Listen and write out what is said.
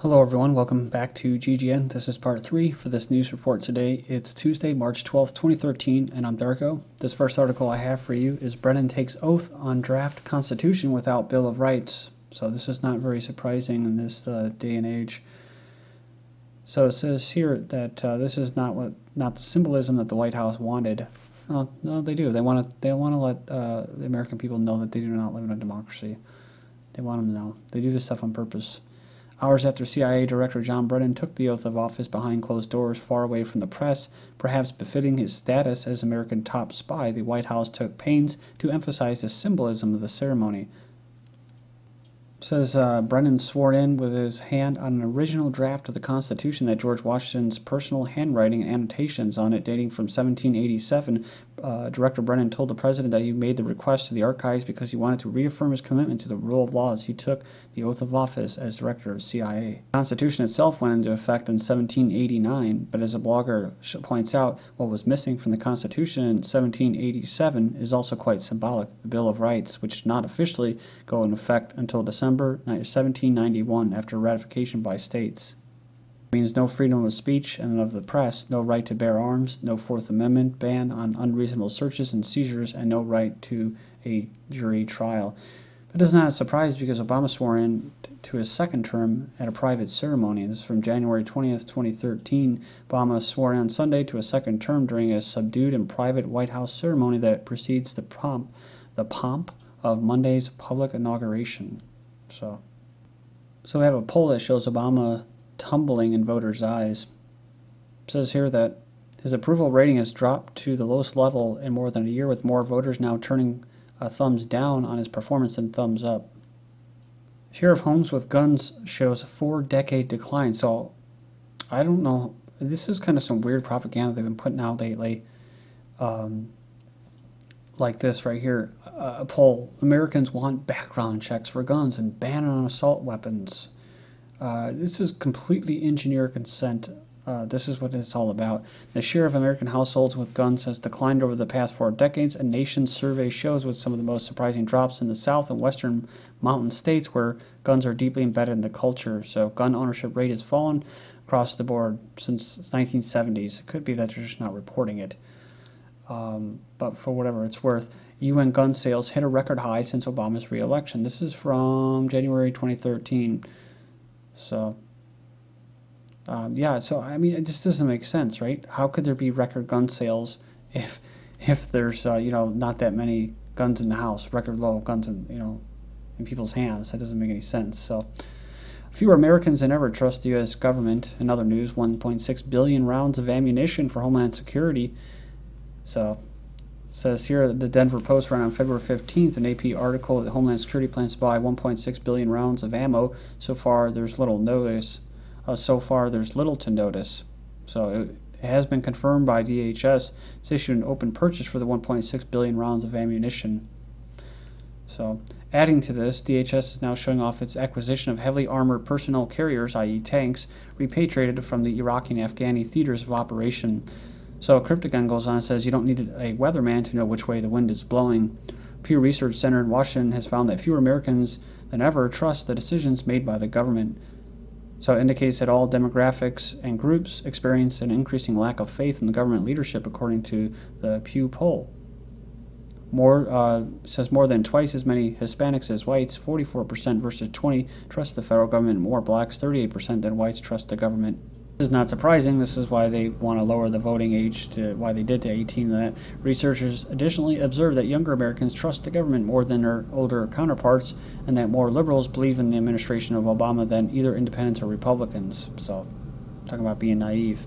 Hello everyone, welcome back to GGN. This is part 3 for this news report today. It's Tuesday, March 12th, 2013, and I'm Darko. This first article I have for you is Brennan takes oath on draft constitution without Bill of Rights. So this is not very surprising in this day and age. So it says here that this is not the symbolism that the White House wanted. No, they do. They want to let the American people know that they do not live in a democracy. They want them to know. They do this stuff on purpose. Hours after CIA Director John Brennan took the oath of office behind closed doors, far away from the press, perhaps befitting his status as American top spy, the White House took pains to emphasize the symbolism of the ceremony. It says Brennan swore in with his hand on an original draft of the Constitution that George Washington's personal handwriting and annotations on it dating from 1787. Director Brennan told the president that he made the request to the archives because he wanted to reaffirm his commitment to the rule of law as he took the oath of office as director of CIA. The Constitution itself went into effect in 1789, but as a blogger points out, what was missing from the Constitution in 1787 is also quite symbolic, the Bill of Rights, which did not officially go into effect until December 1791 after ratification by states. It means no freedom of speech and of the press, no right to bear arms, no Fourth Amendment, ban on unreasonable searches and seizures, and no right to a jury trial. But it's not a surprise because Obama swore in to his second term at a private ceremony. This is from January 20th, 2013. Obama swore in on Sunday to a second term during a subdued and private White House ceremony that precedes the pomp of Monday's public inauguration. So we have a poll that shows Obama tumbling in voters' eyes. It says here that his approval rating has dropped to the lowest level in more than a year, with more voters now turning a thumbs down on his performance than thumbs up. Share of homes with guns shows a 4-decade decline. So I don't know. This is kind of some weird propaganda they've been putting out lately. Like this right here, a poll. Americans want background checks for guns and ban on assault weapons. This is completely engineered consent. This is what it's all about. The share of American households with guns has declined over the past 4 decades. A nation's survey shows with some of the most surprising drops in the South and Western mountain states where guns are deeply embedded in the culture. So gun ownership rate has fallen across the board since the 1970s. It could be that they're just not reporting it. But for whatever it's worth, UN gun sales hit a record high since Obama's re-election. This is from January 2013. So, yeah, so, I mean, it just doesn't make sense, right? How could there be record gun sales if there's, not that many guns in the house, record low guns in people's hands? That doesn't make any sense. So, fewer Americans than ever trust the U.S. government. In other news, 1.6 billion rounds of ammunition for Homeland Security. So, it says here, the Denver Post ran on February 15th, an AP article that Homeland Security plans to buy 1.6 billion rounds of ammo. So far, there's little to notice. So it has been confirmed by DHS. It's issued an open purchase for the 1.6 billion rounds of ammunition. So, adding to this, DHS is now showing off its acquisition of heavily armored personnel carriers, i.e. tanks, repatriated from the Iraqi and Afghani theaters of operation. So Cryptogun goes on and says you don't need a weatherman to know which way the wind is blowing. Pew Research Center in Washington has found that fewer Americans than ever trust the decisions made by the government. So it indicates that all demographics and groups experience an increasing lack of faith in the government leadership, according to the Pew poll. Says more than twice as many Hispanics as whites, 44% versus 20%, trust the federal government. More blacks, 38% than whites, trust the government. This is not surprising. This is why they want to lower the voting age to why they did to 18. That researchers additionally observe that younger Americans trust the government more than their older counterparts, and that more liberals believe in the administration of Obama than either independents or Republicans. So, talking about being naive.